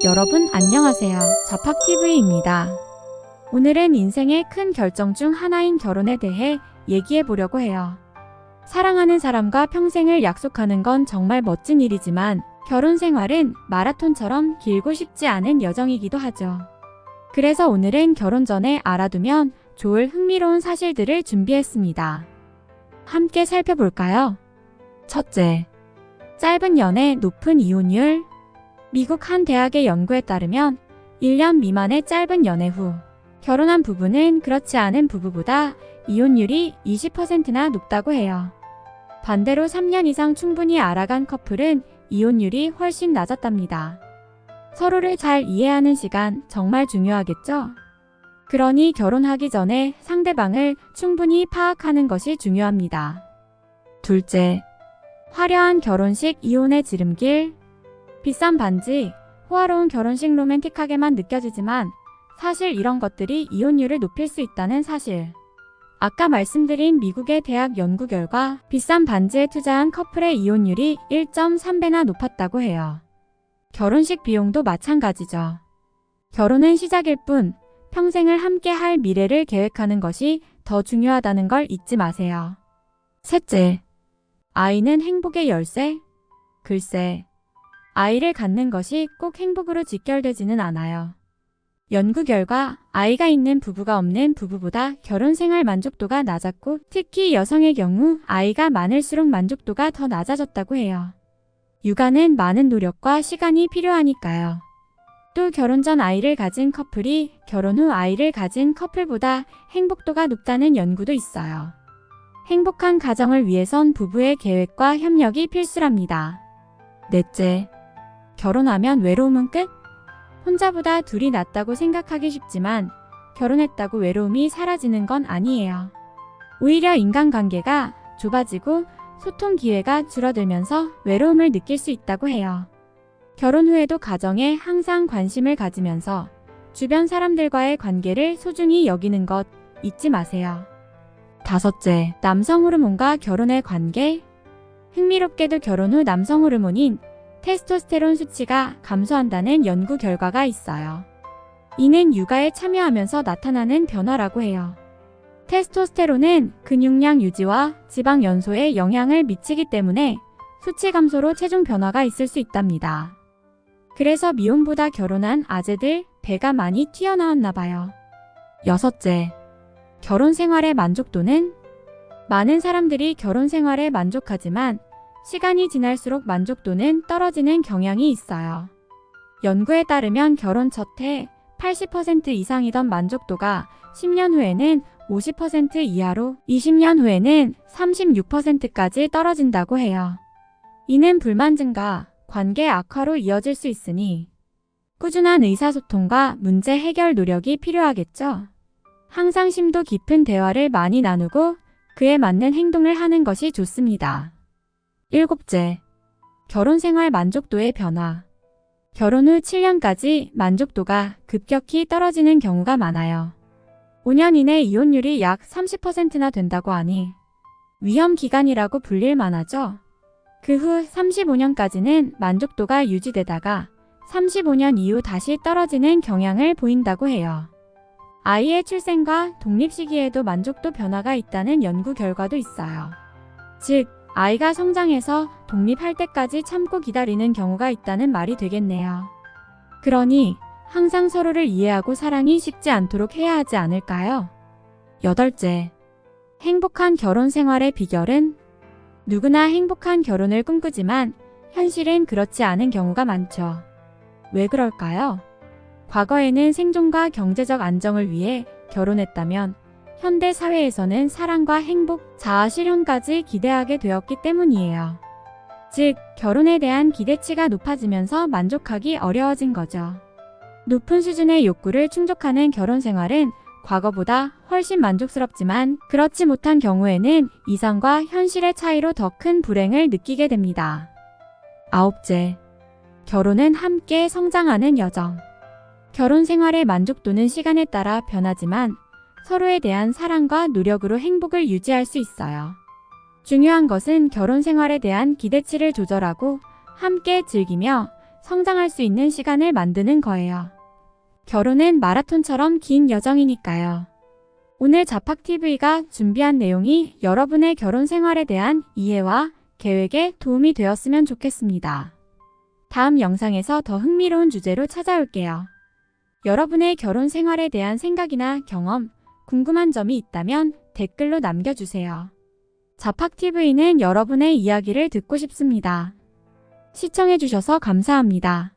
여러분 안녕하세요. 자팍TV입니다. 오늘은 인생의 큰 결정 중 하나인 결혼에 대해 얘기해 보려고 해요. 사랑하는 사람과 평생을 약속하는 건 정말 멋진 일이지만 결혼 생활은 마라톤처럼 길고 쉽지 않은 여정이기도 하죠. 그래서 오늘은 결혼 전에 알아두면 좋을 흥미로운 사실들을 준비했습니다. 함께 살펴볼까요? 첫째, 짧은 연애, 높은 이혼율. 미국 한 대학의 연구에 따르면 1년 미만의 짧은 연애 후 결혼한 부부는 그렇지 않은 부부보다 이혼율이 20%나 높다고 해요. 반대로 3년 이상 충분히 알아간 커플은 이혼율이 훨씬 낮았답니다. 서로를 잘 이해하는 시간 정말 중요하겠죠? 그러니 결혼하기 전에 상대방을 충분히 파악하는 것이 중요합니다. 둘째, 화려한 결혼식, 이혼의 지름길. 비싼 반지, 호화로운 결혼식, 로맨틱하게만 느껴지지만 사실 이런 것들이 이혼율을 높일 수 있다는 사실. 아까 말씀드린 미국의 대학 연구 결과 비싼 반지에 투자한 커플의 이혼율이 1.3배나 높았다고 해요. 결혼식 비용도 마찬가지죠. 결혼은 시작일 뿐 평생을 함께 할 미래를 계획하는 것이 더 중요하다는 걸 잊지 마세요. 셋째, 아이는 행복의 열쇠? 글쎄, 아이를 갖는 것이 꼭 행복으로 직결되지는 않아요. 연구 결과 아이가 있는 부부가 없는 부부보다 결혼 생활 만족도가 낮았고 특히 여성의 경우 아이가 많을수록 만족도가 더 낮아졌다고 해요. 육아는 많은 노력과 시간이 필요하니까요. 또 결혼 전 아이를 가진 커플이 결혼 후 아이를 가진 커플보다 행복도가 높다는 연구도 있어요. 행복한 가정을 위해선 부부의 계획과 협력이 필수랍니다. 넷째, 결혼하면 외로움은 끝? 혼자보다 둘이 낫다고 생각하기 쉽지만 결혼했다고 외로움이 사라지는 건 아니에요. 오히려 인간관계가 좁아지고 소통 기회가 줄어들면서 외로움을 느낄 수 있다고 해요. 결혼 후에도 가정에 항상 관심을 가지면서 주변 사람들과의 관계를 소중히 여기는 것 잊지 마세요. 다섯째, 남성 호르몬과 결혼의 관계. 흥미롭게도 결혼 후 남성 호르몬인 테스토스테론 수치가 감소한다는 연구 결과가 있어요. 이는 육아에 참여하면서 나타나는 변화라고 해요. 테스토스테론은 근육량 유지와 지방 연소에 영향을 미치기 때문에 수치 감소로 체중 변화가 있을 수 있답니다. 그래서 미혼보다 결혼한 아재들 배가 많이 튀어나왔나 봐요. 여섯째, 결혼 생활의 만족도는? 많은 사람들이 결혼 생활에 만족하지만 시간이 지날수록 만족도는 떨어지는 경향이 있어요. 연구에 따르면 결혼 첫 해 80% 이상이던 만족도가 10년 후에는 50% 이하로 20년 후에는 36%까지 떨어진다고 해요. 이는 불만 증가, 관계 악화로 이어질 수 있으니 꾸준한 의사소통과 문제 해결 노력이 필요하겠죠. 항상 심도 깊은 대화를 많이 나누고 그에 맞는 행동을 하는 것이 좋습니다. 일곱째, 결혼 생활 만족도의 변화. 결혼 후 7년까지 만족도가 급격히 떨어지는 경우가 많아요. 5년 이내 이혼율이 약 30%나 된다고 하니 위험 기간이라고 불릴 만하죠. 그 후 35년까지는 만족도가 유지되다가 35년 이후 다시 떨어지는 경향을 보인다고 해요. 아이의 출생과 독립 시기에도 만족도 변화가 있다는 연구 결과도 있어요. 즉, 아이가 성장해서 독립할 때까지 참고 기다리는 경우가 있다는 말이 되겠네요. 그러니 항상 서로를 이해하고 사랑이 식지 않도록 해야 하지 않을까요? 여덟째, 행복한 결혼 생활의 비결은? 누구나 행복한 결혼을 꿈꾸지만 현실은 그렇지 않은 경우가 많죠. 왜 그럴까요? 과거에는 생존과 경제적 안정을 위해 결혼했다면 현대 사회에서는 사랑과 행복, 자아 실현까지 기대하게 되었기 때문이에요. 즉, 결혼에 대한 기대치가 높아지면서 만족하기 어려워진 거죠. 높은 수준의 욕구를 충족하는 결혼 생활은 과거보다 훨씬 만족스럽지만 그렇지 못한 경우에는 이상과 현실의 차이로 더 큰 불행을 느끼게 됩니다. 아홉째, 결혼은 함께 성장하는 여정. 결혼 생활의 만족도는 시간에 따라 변하지만 서로에 대한 사랑과 노력으로 행복을 유지할 수 있어요. 중요한 것은 결혼 생활에 대한 기대치를 조절하고 함께 즐기며 성장할 수 있는 시간을 만드는 거예요. 결혼은 마라톤처럼 긴 여정이니까요. 오늘 자팍TV가 준비한 내용이 여러분의 결혼 생활에 대한 이해와 계획에 도움이 되었으면 좋겠습니다. 다음 영상에서 더 흥미로운 주제로 찾아올게요. 여러분의 결혼 생활에 대한 생각이나 경험, 궁금한 점이 있다면 댓글로 남겨주세요. 자팍TV는 여러분의 이야기를 듣고 싶습니다. 시청해주셔서 감사합니다.